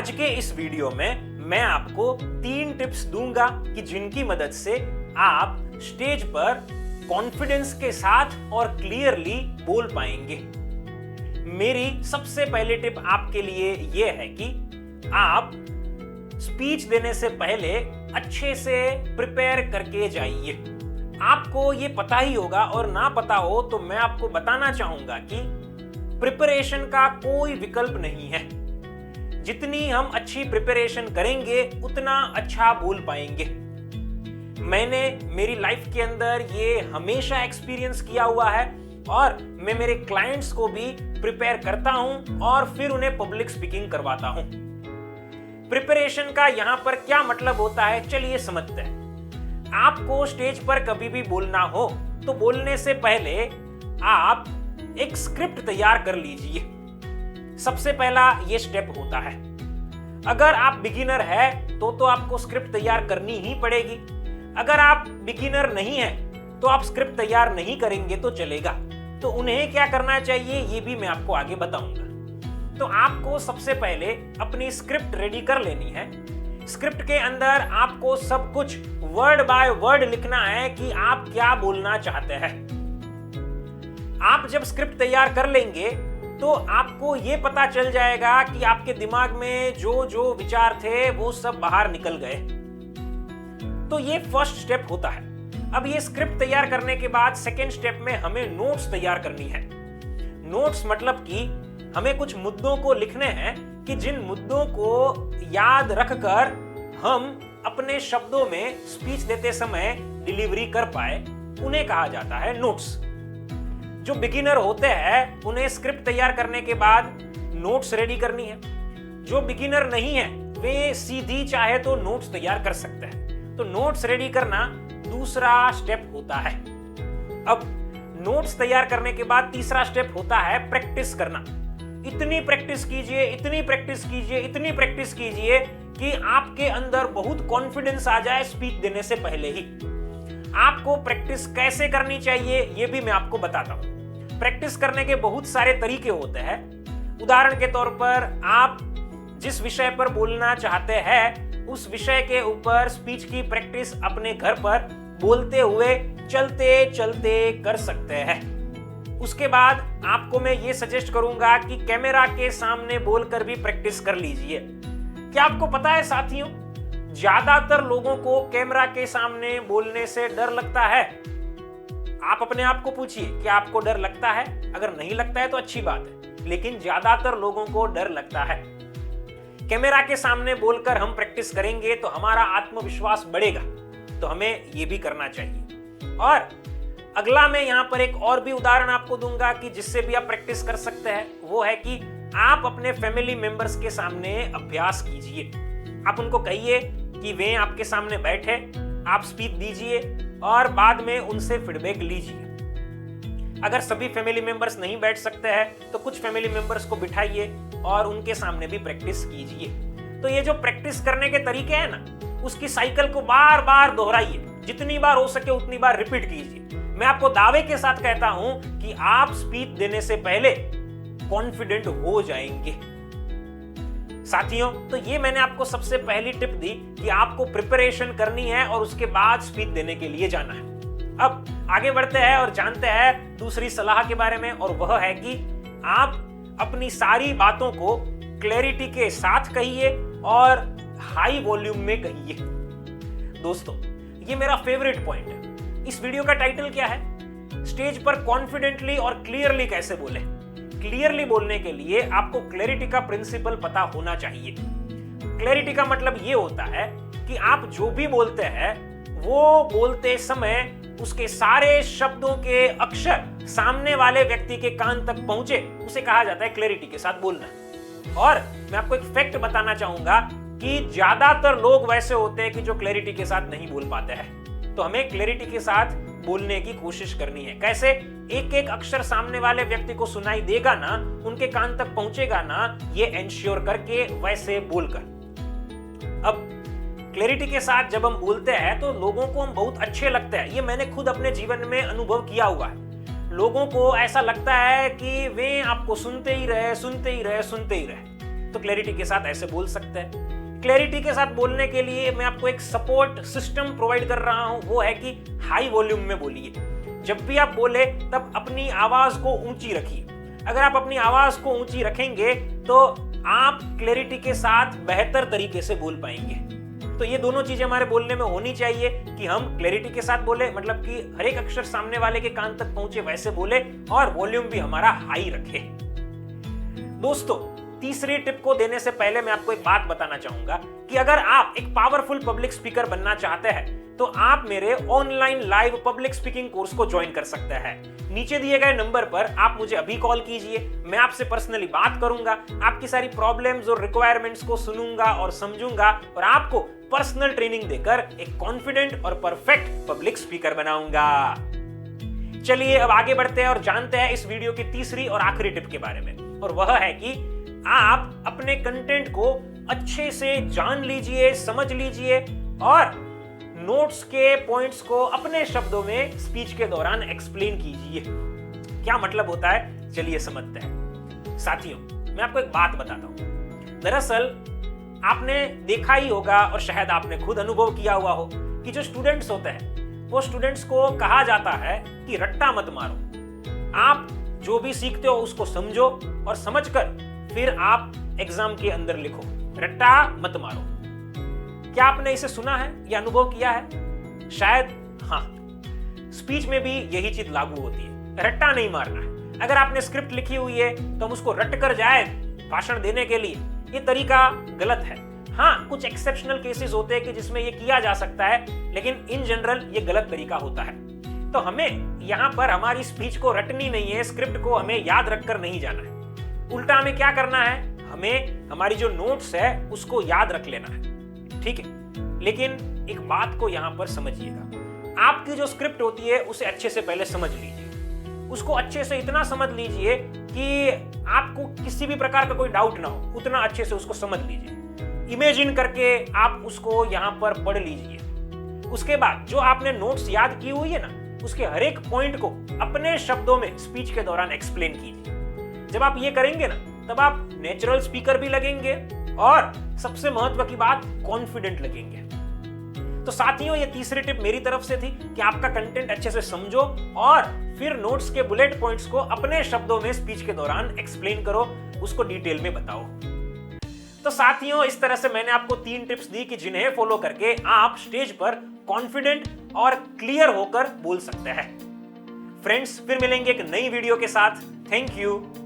आज के इस वीडियो में मैं आपको 3 टिप्स दूंगा कि जिनकी मदद से आप स्टेज पर कॉन्फिडेंस के साथ और क्लियरली बोल पाएंगे। मेरी सबसे पहली टिप आपके लिए यह है कि आप स्पीच देने से पहले अच्छे से प्रिपेयर करके जाइए। आपको ये पता ही होगा और ना पता हो तो मैं आपको बताना चाहूंगा कि प्रिपरेशन का कोई विकल्प नहीं है। जितनी हम अच्छी प्रिपरेशन करेंगे उतना अच्छा बोल पाएंगे। मैंने मेरी लाइफ के अंदर ये हमेशा एक्सपीरियंस किया हुआ है और मैं मेरे क्लाइंट्स को भी प्रिपेयर करता हूं और फिर उन्हें पब्लिक स्पीकिंग करवाता हूं। प्रिपरेशन का यहां पर क्या मतलब होता है, चलिए समझते हैं। आपको स्टेज पर कभी भी बोलना हो तो बोलने से पहले आप एक स्क्रिप्ट तैयार कर लीजिए। सबसे पहला ये स्टेप होता है। अगर आप बिगिनर है तो आपको स्क्रिप्ट तैयार करनी ही पड़ेगी। अगर आप बिगिनर नहीं है तो आप स्क्रिप्ट तैयार नहीं करेंगे तो चलेगा। तो उन्हें क्या करना चाहिए ये भी मैं आपको आगे बताऊंगा। तो आपको सबसे पहले अपनी स्क्रिप्ट रेडी कर लेनी है। स्क्रिप्ट के अंदर आपको सब कुछ वर्ड बाय वर्ड लिखना है कि आप क्या बोलना चाहते हैं। आप जब स्क्रिप्ट तैयार कर लेंगे तो आपको यह पता चल जाएगा कि आपके दिमाग में जो जो विचार थे वो सब बाहर निकल गए। तो ये फर्स्ट स्टेप होता है। अब ये स्क्रिप्ट तैयार करने के बाद सेकेंड स्टेप में हमें नोट्स तैयार करनी है। नोट्स मतलब कि हमें कुछ मुद्दों को लिखने हैं कि जिन मुद्दों को याद रखकर हम अपने शब्दों में स्पीच देते समय डिलीवरी कर पाए, उन्हें कहा जाता है नोट्स। जो बिगिनर होते हैं उन्हें स्क्रिप्ट तैयार करने के बाद नोट्स रेडी करनी है। जो बिगिनर नहीं है वे सीधी चाहे तो नोट्स तैयार कर सकते हैं। तो नोट्स रेडी करना दूसरा स्टेप होता है। अब नोट्स तैयार करने के बाद तीसरा स्टेप होता है प्रैक्टिस करना। इतनी प्रैक्टिस कीजिए, इतनी प्रैक्टिस कीजिए, इतनी प्रैक्टिस कीजिए कि आपके अंदर बहुत कॉन्फिडेंस आ जाए स्पीच देने से पहले ही। आपको प्रैक्टिस कैसे करनी चाहिए ये भी मैं आपको बताता हूं। प्रैक्टिस करने के बहुत सारे तरीके होते हैं। उदाहरण के तौर पर आप जिस विषय पर बोलना चाहते हैं उस विषय के ऊपर स्पीच की प्रैक्टिस अपने घर पर बोलते हुए चलते चलते कर सकते हैं। उसके बाद आपको मैं ये सजेस्ट करूंगा कि कैमरा के सामने बोलकर भी प्रैक्टिस कर लीजिए। क्या आपको पता है साथियों, ज्यादातर लोगों को कैमरा के सामने बोलने से डर लगता है। आप अपने आप को पूछिए कि आपको डर लगता है। अगर नहीं लगता है तो अच्छी बात है, लेकिन ज्यादातर लोगों को डर लगता है। कैमरा के सामने बोलकर हम प्रैक्टिस करेंगे तो हमारा आत्मविश्वास बढ़ेगा। तो हमें यह भी करना चाहिए। और अगला मैं यहां पर एक और भी उदाहरण आपको दूंगा कि जिससे भी आप प्रैक्टिस कर सकते हैं। वो है कि आप अपने फैमिली मेंबर्स के सामने अभ्यास कीजिए। आप उनको कहिए कि वे आपके सामने बैठे, आप स्पीच दीजिए और बाद में उनसे फीडबैक लीजिए। अगर सभी फैमिली मेंबर्स नहीं बैठ सकते हैं तो कुछ फैमिली मेंबर्स को बिठाइए और उनके सामने भी प्रैक्टिस कीजिए। तो ये जो प्रैक्टिस करने के तरीके हैं ना, उसकी साइकिल को बार बार दोहराइए। जितनी बार हो सके उतनी बार रिपीट कीजिए। मैं आपको दावे के साथ कहता हूं कि आप स्पीच देने से पहले कॉन्फिडेंट हो जाएंगे। साथियों, तो ये मैंने आपको सबसे पहली टिप दी कि आपको प्रिपरेशन करनी है और उसके बाद स्पीच देने के लिए जाना है। अब आगे बढ़ते हैं और जानते हैं दूसरी सलाह के बारे में, और वह है कि आप अपनी सारी बातों को क्लैरिटी के साथ कहिए और हाई वॉल्यूम में कहिए। दोस्तों, ये मेरा फेवरेट पॉइंट है। इस वीडियो का टाइटल क्या है? स्टेज पर कॉन्फिडेंटली और क्लियरली कैसे बोले। क्लियरली बोलने के लिए आपको क्लैरिटी का प्रिंसिपल पता होना चाहिए। क्लैरिटी का मतलब ये होता है कि आप जो भी बोलते हैं वो बोलते समय उसके सारे शब्दों के अक्षर सामने वाले व्यक्ति के कान तक पहुंचे, उसे कहा जाता है क्लैरिटी के साथ बोलना। और मैं आपको एक फैक्ट बताना चाहूंगा कि ज्यादातर लोग वैसे होते हैं कि जो क्लैरिटी के साथ नहीं बोल पाते हैं। तो हमें क्लैरिटी के साथ बोलने की कोशिश करनी है। कैसे? एक एक अक्षर सामने वाले व्यक्ति को सुनाई देगा ना, उनके कान तक पहुंचेगा ना, ये एंश्योर करके वैसे बोलकर। अब क्लैरिटी के साथ जब हम बोलते हैं तो लोगों को हम बहुत अच्छे लगते हैं। ये मैंने खुद अपने जीवन में अनुभव किया हुआ है। लोगों को ऐसा लगता है कि वे आपको सुनते ही रहे, सुनते ही रहे, सुनते ही रहे। तो क्लैरिटी के साथ ऐसे बोल सकते हैं। क्लैरिटी के साथ बोलने के लिए मैं आपको एक सपोर्ट सिस्टम प्रोवाइड कर रहा हूं, वो है कि हाई वॉल्यूम में बोलिए। जब भी आप बोले तब अपनी आवाज को ऊंची रखिए। अगर आप अपनी आवाज को ऊंची रखेंगे तो आप क्लैरिटी के साथ बेहतर तरीके से बोल पाएंगे। तो ये दोनों चीजें हमारे बोलने में होनी चाहिए कि हम क्लैरिटी के साथ बोले, मतलब कि हर एक अक्षर सामने वाले के कान तक पहुंचे वैसे बोले, और वॉल्यूम भी हमारा हाई रखे। दोस्तों, तीसरी टिप को देने से पहले मैं आपको एक बात बताना चाहूंगा कि अगर आप एक पावरफुल पब्लिक स्पीकर बनना चाहते हैं तो आप मेरे online live public speaking course को ज्वाइन कर सकते हैं। नीचे दिए गए नंबर पर आप मुझे अभी कॉल कीजिए, मैं आपसे पर्सनली बात करूंगा, आपकी सारी प्रॉब्लम्स और रिक्वायरमेंट्स को सुनूंगा और समझूंगा और आपको पर्सनल ट्रेनिंग देकर एक कॉन्फिडेंट और परफेक्ट पब्लिक स्पीकर बनाऊंगा। चलिए अब आगे बढ़ते हैं और जानते हैं इस वीडियो की तीसरी और आखिरी टिप के बारे में, और वह है कि आप अपने कंटेंट को अच्छे से जान लीजिए, समझ लीजिए और नोट्स के पॉइंट्स को अपने शब्दों में स्पीच के दौरान एक्सप्लेन कीजिए। क्या मतलब होता है, चलिए समझते हैं। साथियों, मैं आपको एक बात बताता हूं। दरअसल आपने देखा ही होगा और शायद आपने खुद अनुभव किया हुआ हो कि जो स्टूडेंट्स होते हैं वो स्टूडेंट्स को कहा जाता है कि रट्टा मत मारो। आप जो भी सीखते हो उसको समझो और समझकर फिर आप एग्जाम के अंदर लिखो, रट्टा मत मारो। क्या आपने इसे सुना है या अनुभव किया है? शायद हाँ, स्पीच में भी यही चीज लागू होती है, रट्टा नहीं मारना है। अगर आपने स्क्रिप्ट लिखी हुई है तो हम उसको रट कर जाए भाषण देने के लिए, ये तरीका गलत है। हाँ, कुछ एक्सेप्शनल केसेस होते हैं कि जिसमें ये किया जा सकता है, लेकिन इन जनरल ये गलत तरीका होता है। तो हमें यहाँ पर हमारी स्पीच को रटनी नहीं है, स्क्रिप्ट को हमें याद रखकर नहीं जाना है। उल्टा हमें क्या करना है, हमें हमारी जो नोट्स है उसको याद रख लेना है, ठीक है। लेकिन एक बात को यहां पर समझिएगा, आपकी जो स्क्रिप्ट होती है उसे अच्छे से पहले समझ लीजिए। उसको अच्छे से इतना समझ लीजिए कि आपको किसी भी प्रकार का कोई डाउट ना हो, उतना अच्छे से उसको समझ लीजिए। इमेजिन करके आप उसको यहां पर पढ़ लीजिए। उसके बाद जो आपने नोट्स याद की हुई है ना, उसके हर एक पॉइंट को अपने शब्दों में स्पीच के दौरान एक्सप्लेन कीजिए। जब आप ये करेंगे ना, तब आप नेचुरल स्पीकर भी लगेंगे और सबसे महत्व की बात, कॉन्फिडेंट लगेंगे। तो साथियों, ये तीसरी टिप मेरी तरफ से थी कि आपका कंटेंट अच्छे से समझो और फिर नोट्स के बुलेट पॉइंट्स को अपने शब्दों में स्पीच के दौरान एक्सप्लेन करो, उसको डिटेल में बताओ। तो साथियों, इस तरह से मैंने आपको 3 टिप्स दी कि जिन्हें फॉलो करके आप स्टेज पर कॉन्फिडेंट और क्लियर होकर बोल सकते हैं। फ्रेंड्स, फिर मिलेंगे एक नई वीडियो के साथ। Thank you.